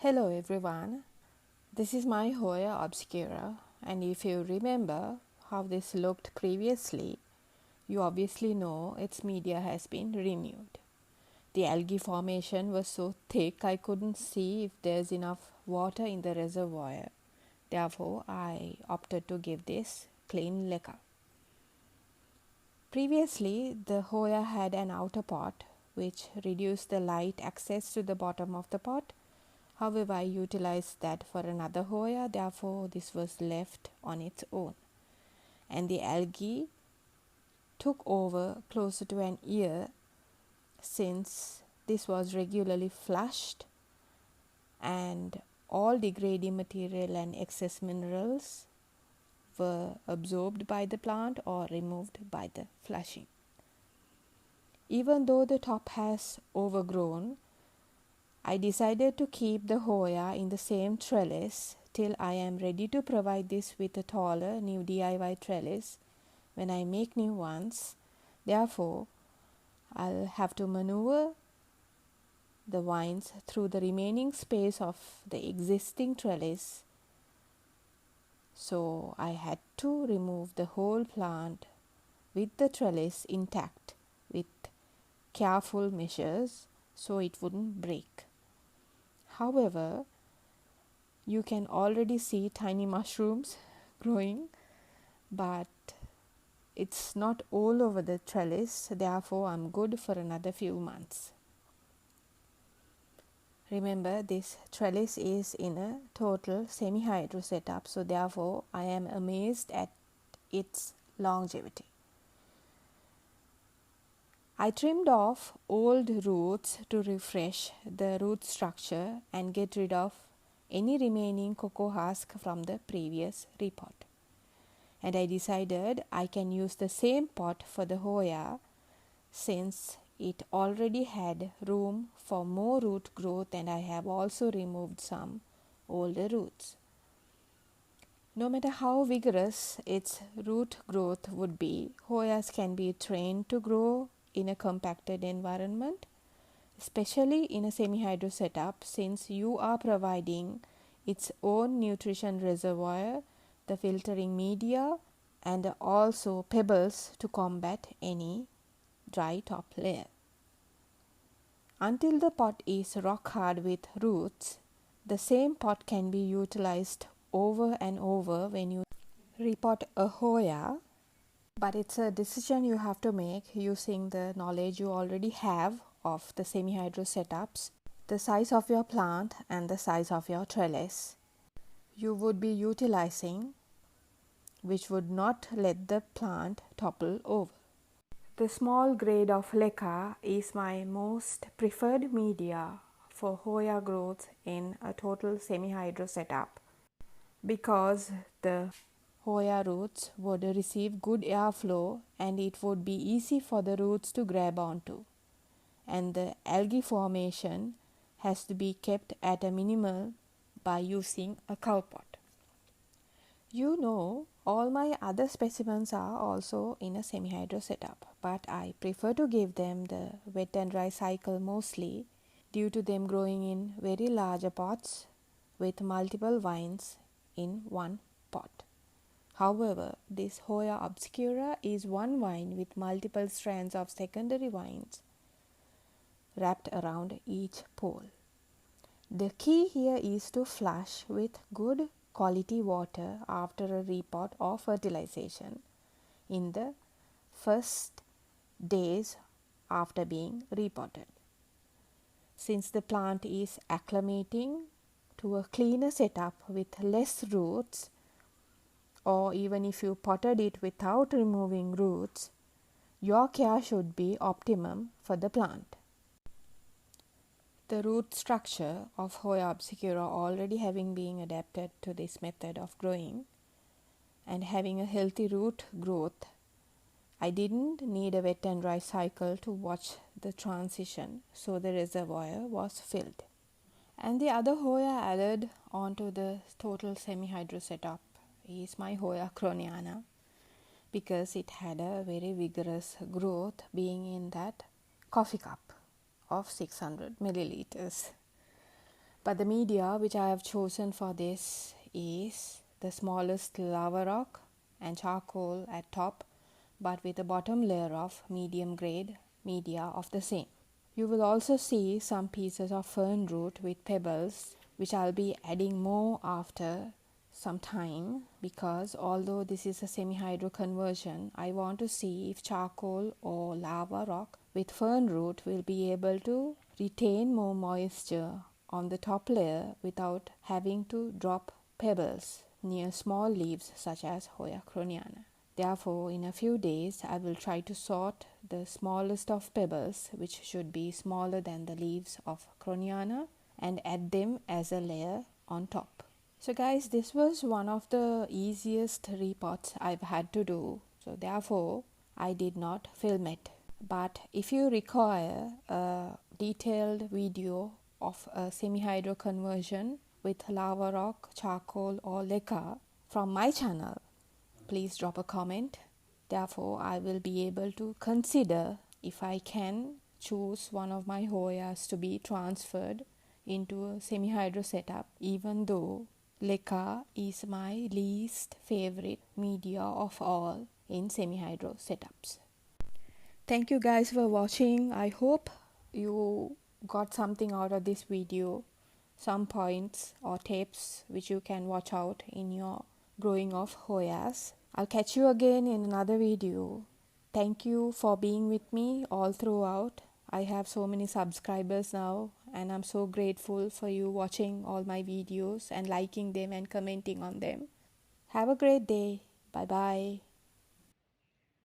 Hello everyone, this is my Hoya obscura, and if you remember how this looked previously, you obviously know its media has been renewed. The algae formation was so thick I couldn't see if there's enough water in the reservoir. Therefore, I opted to give this clean leca. Previously, the Hoya had an outer pot which reduced the light access to the bottom of the pot. However, I utilized that for another Hoya, therefore this was left on its own. And the algae took over closer to an year since this was regularly flushed and all degrading material and excess minerals were absorbed by the plant or removed by the flushing. Even though the top has overgrown, I decided to keep the Hoya in the same trellis till I am ready to provide this with a taller new DIY trellis when I make new ones. Therefore, I'll have to maneuver the vines through the remaining space of the existing trellis. So I had to remove the whole plant with the trellis intact with careful measures so it wouldn't break. However, you can already see tiny mushrooms growing, but it's not all over the trellis, therefore I'm good for another few months. Remember, this trellis is in a total semi-hydro setup, so therefore I am amazed at its longevity. I trimmed off old roots to refresh the root structure and get rid of any remaining cocoa husk from the previous repot. And I decided I can use the same pot for the Hoya since it already had room for more root growth, and I have also removed some older roots. No matter how vigorous its root growth would be, Hoyas can be trained to grow in a compacted environment, especially in a semi-hydro setup, since you are providing its own nutrition reservoir, the filtering media, and also pebbles to combat any dry top layer. Until the pot is rock hard with roots, the same pot can be utilized over and over when you repot a Hoya, but it's a decision you have to make using the knowledge you already have of the semi-hydro setups, the size of your plant and the size of your trellis you would be utilizing, which would not let the plant topple over. The small grade of leca is my most preferred media for Hoya growth in a total semi-hydro setup because the Hoya roots would receive good airflow and it would be easy for the roots to grab onto. And the algae formation has to be kept at a minimal by using a cowpot. You know, all my other specimens are also in a semi-hydro setup, but I prefer to give them the wet and dry cycle mostly due to them growing in very larger pots with multiple vines in one pot. However, this Hoya obscura is one vine with multiple strands of secondary vines wrapped around each pole. The key here is to flush with good quality water after a repot or fertilization in the first days after being repotted. Since the plant is acclimating to a cleaner setup with less roots, or even if you potted it without removing roots, your care should be optimum for the plant. The root structure of Hoya obscura already having been adapted to this method of growing and having a healthy root growth, I didn't need a wet and dry cycle to watch the transition, so the reservoir was filled. And the other Hoya added onto the total semi-hydro setup is my Hoya croniana, because it had a very vigorous growth being in that coffee cup of 600 milliliters. But the media which I have chosen for this is the smallest lava rock and charcoal at top, but with a bottom layer of medium grade media of the same. You will also see some pieces of fern root with pebbles, which I'll be adding more after some time, because although this is a semi-hydro conversion, I want to see if charcoal or lava rock with fern root will be able to retain more moisture on the top layer without having to drop pebbles near small leaves such as Hoya croniana. Therefore, in a few days, I will try to sort the smallest of pebbles, which should be smaller than the leaves of croniana, and add them as a layer on top. So guys, this was one of the easiest repots I've had to do. So therefore, I did not film it. But if you require a detailed video of a semi-hydro conversion with lava rock, charcoal or leca from my channel, please drop a comment. Therefore, I will be able to consider if I can choose one of my Hoyas to be transferred into a semi-hydro setup, even though leca is my least favorite media of all in semi-hydro setups. Thank you guys for watching. I hope you got something out of this video, some points or tips which you can watch out in your growing of Hoyas. I'll catch you again in another video. Thank you for being with me all throughout. I have so many subscribers now, and I'm so grateful for you watching all my videos and liking them and commenting on them. Have a great day. Bye bye.